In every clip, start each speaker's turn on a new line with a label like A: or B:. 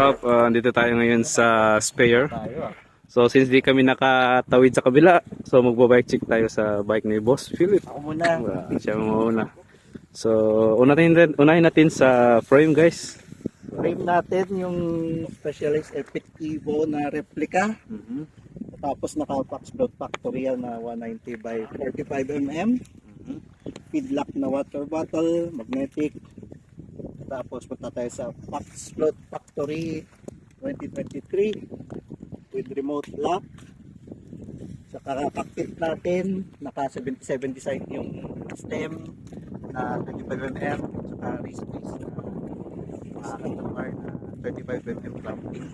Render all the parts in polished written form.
A: up? Andito tayo ngayon sa spare. So since di kami nakatawid sa kabila, so magbo-bike check tayo sa bike ni Boss Philip.
B: Ako muna.
A: Siya mauna. So unahin natin sa frame, guys.
B: Frame natin yung Specialized Epic Evo na replica. Tapos naka-Pax Blood Factorial na 190 by 45 mm. Feedlock na water bottle, magnetic. Tapos punta tayo sa Pax Blood Factory 2023 with remote lock. Saka cockpit natin, naka 77 design yung stem na 25 mm. Saka race base na 35 mm clamping.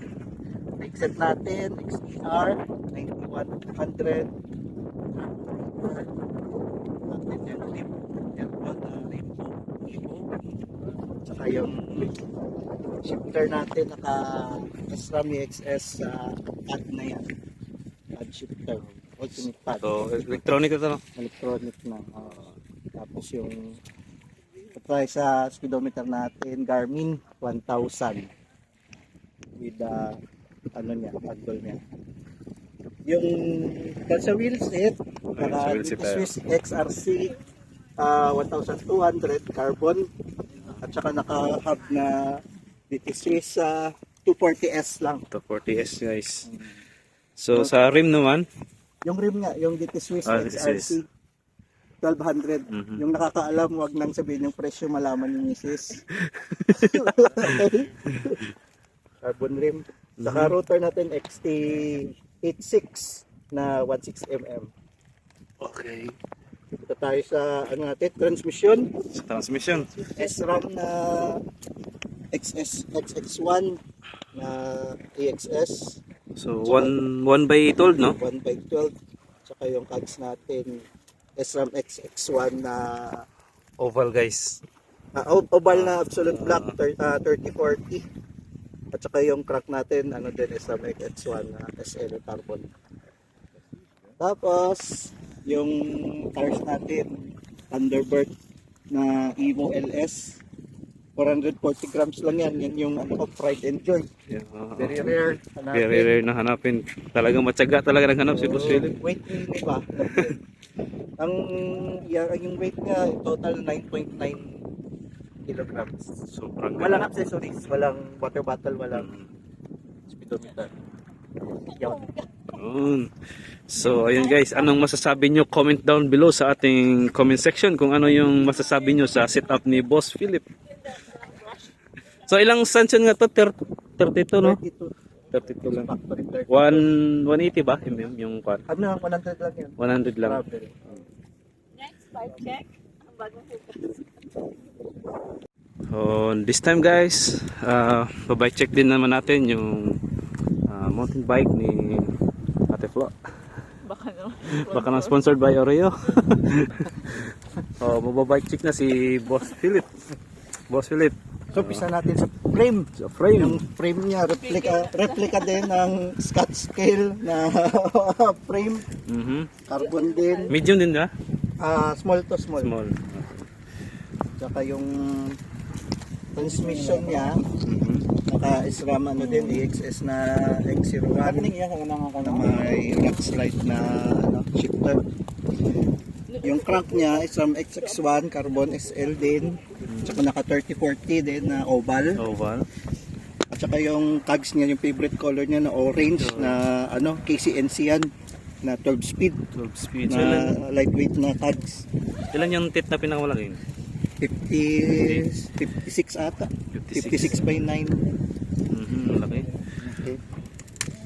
B: Brake set natin, XTR 9100. Natin yung rim, aircon na rainbow Evo. Saka yung shifter natin naka SRAM EXS sa pad na yan. Pad shifter, ultimate pad.
A: So electronic ito, no?
B: Electronic na. Tapos yung try sa speedometer natin, Garmin 1000 with ano niya, handle niya. Yung sa wheel set, Swiss XRC 1200 carbon at saka naka-hub na Swiss 240S lang.
A: 240S, guys. So sa rim naman,
B: Yung rim nga, yung Swiss XRC 1200. Yung nakakaalam, wag nang sabihin yung presyo, malaman yung misis. Carbon rim. Saka rotor natin XT86 na 16 mm.
A: okay.
B: Ito tayo sa ano natin, transmission.
A: Sa transmission.
B: SRAM na XX1 na AXS.
A: So 1 by 12, no?
B: 1 by 12. Saka yung cogs natin SRAM XX1 na
A: Oval, guys.
B: oval na absolute black 3040. At saka yung crank natin ano din SRAM XX1 na SL carbon. Tapos yung tires natin Thunderbird na Evo LS 440 grams lang yan. Yan yung ano ko, pride and joy.
A: Yeah,
B: Very rare. Hanapin.
A: very rare na hanapin. Talagang matyaga talaga ng hanap si Boss Philip.
B: Weight ni ba? Yung weight niya total 9.9 kilograms.
A: Sobrang
B: Walang accessories, walang water bottle, walang speedometer. Yaw.
A: Yun. So ayun, guys, anong masasabi nyo? Comment down below sa ating comment section kung ano yung masasabi nyo sa setup ni Boss Philip. So ilang stanchion nga to? 32, no? 32 lang.
B: Factory 30.
A: 180 ba? Yung kwan?
B: Ano, 100 lang yan.
A: 100 lang.
B: Travel.
C: Next, bike check. Ang bagong hugas.
A: So this time, guys, babike check din naman natin yung mountain bike ni Ate Flo.
C: Baka naman.
A: Baka na sponsored by Oreo. So mababike check na si Boss Philip. Boss Philip.
B: So, pisa natin sa frame.
A: Sa frame.
B: Yung frame niya, replica din ng Scotch scale na frame. Carbon din.
A: Medium din ba?
B: Small to small.
A: Small.
B: Tsaka yung transmission niya, naka-SRAM ano din, EXS na X01 na may rock slide na shifter. Yung crank niya, SRAM XX1, carbon SL din. Tsaka naka 3040 din na oval.
A: Oval.
B: At saka yung cogs niya, yung favorite color niya na orange na ano, KCNC yan na 12 speed
A: 12 speed. So,
B: na lightweight na cogs.
A: ilan yung tit na pinakamalaki?
B: 56 ata. 56 by 9.
A: Malaki.
B: Okay.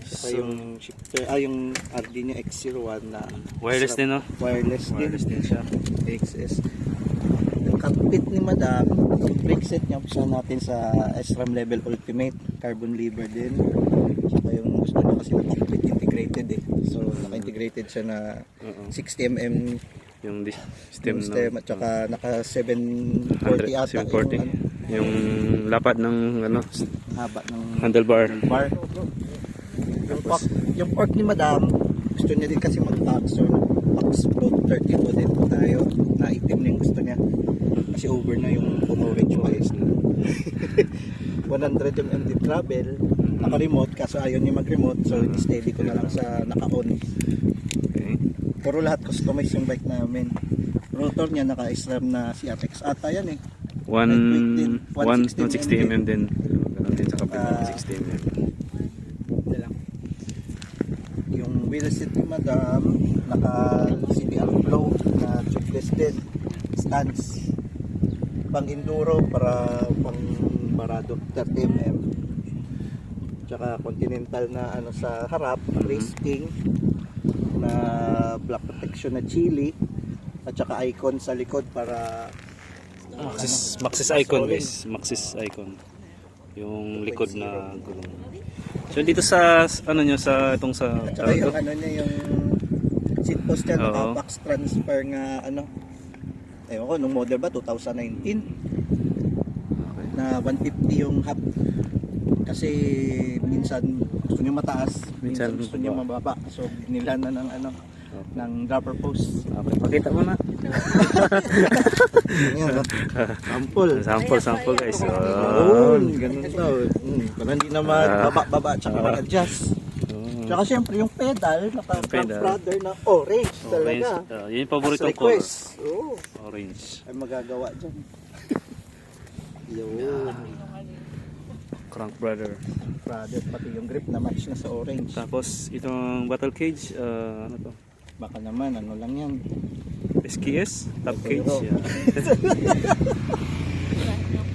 B: Saka yung shifter, yung RD niya X01 na
A: Wireless din, no?
B: Wireless
A: Wireless din siya.
B: XS. Yung cockpit ni Madam, brake set niya umpisa natin sa SRAM level ultimate, carbon lever din. Saka yung gusto niya kasi na cockpit integrated eh. So naka-integrated siya na 60 mm
A: Yung stem,
B: stem at saka naka 740 ata
A: 740. Yung lapad ng ano,
B: haba ng
A: handlebar.
B: bar. Yung fork ni Madam, gusto niya din kasi mag-tax. So Pax Float 32 din tayo. Na itim na yung gusto niya. Kasi over na yung orange wise na. 100 mm travel. naka-remote, kaso ayaw niya mag-remote, so steady ko na lang sa naka-on.
A: Okay.
B: Puro lahat customize yung bike namin. Rotor niya naka-SRAM na si Apex ata yan eh.
A: 160 mm din. Ganun din sa kapit 160 mm.
B: Ito lang. Yung wheel set ni Madam, naka CBR Flow na tubeless din. Stance. Pang enduro para pang barado 30 mm. Tsaka Continental na ano sa harap, Race King na black protection na chili at saka icon sa likod para
A: Maxis icon guys, Maxis icon. Yung likod na gulong. So dito sa ano nyo sa itong sa
B: at saka yung ano niya yung seat post niya
A: Oo.
B: naka-box transfer nga ano ewan ko nung model ba 2019 na 150 yung hub kasi minsan gusto niya mataas minsan gusto niya mababa so nila na ng ano ng dropper post.
A: Okay, pakita mo na.
B: Yan,
A: Sample guys.
B: oh, ganun daw. Para hindi naman baba-baba tsaka mag-adjust. Tsaka siyempre yung pedal, naka-front
A: pedal.
B: brother na orange
A: Orange.
B: talaga.
A: Yun yung paborito
B: As
A: ko.
B: request. Oo.
A: Orange.
B: Ay magagawa dyan. Yun.
A: Crank brother.
B: Brother, pati yung grip na match na sa orange.
A: Tapos itong battle cage, ano to?
B: Baka naman, ano lang yan.
A: SKS, top cage.
B: Pero-
A: Yeah.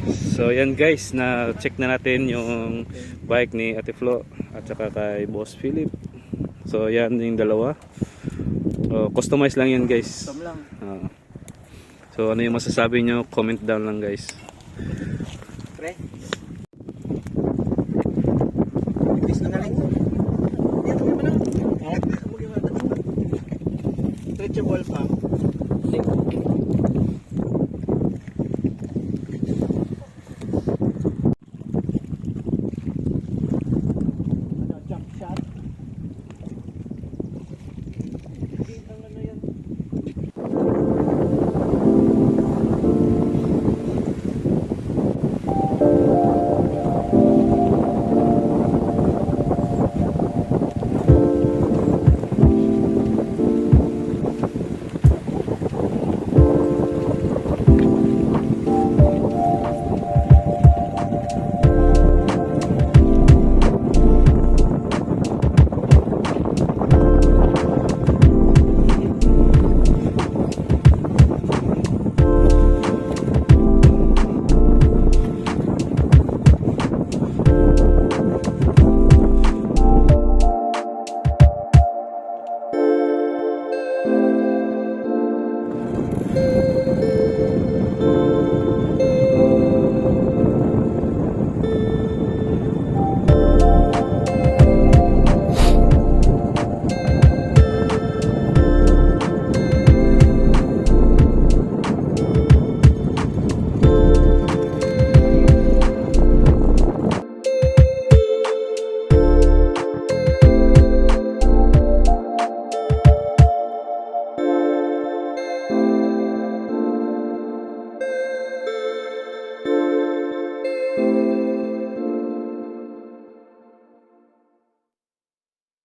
A: So yan guys, na check na natin yung bike ni Ate Flo at saka kay Boss Philip. So yan yung dalawa. Customize lang yan guys.
B: Tom lang.
A: So ano yung masasabi nyo? Comment down lang guys.
B: Pre. Ibis na lang. Yan, huwag mo na. Stretchable pa.